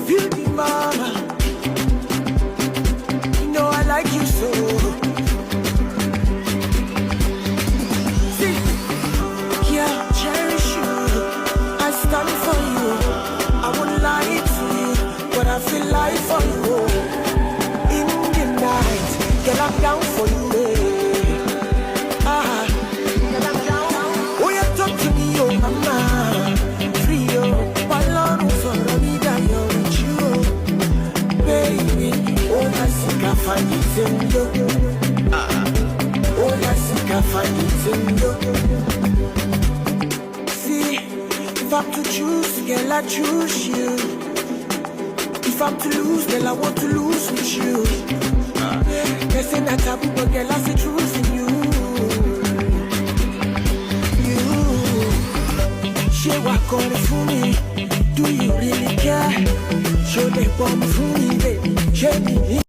beauty mama. You know I like you so. See, yeah, cherish you. I stand for you. I won't lie to you, but I feel like for you. In the night, girl, I'm down for you. Oh, you talk to me, oh mama. Free, oh, Palano for me, that you're with you, baby. Oh, I think I find it in you. Oh, I think I find it in you. See, if I'm to choose, girl, I choose you. If I'm to lose, girl, I want to lose with you. They say that taboo, but girl, I see truth in you. You, she walk on for me. Do you really care? Show them bomb for me, baby. Show me.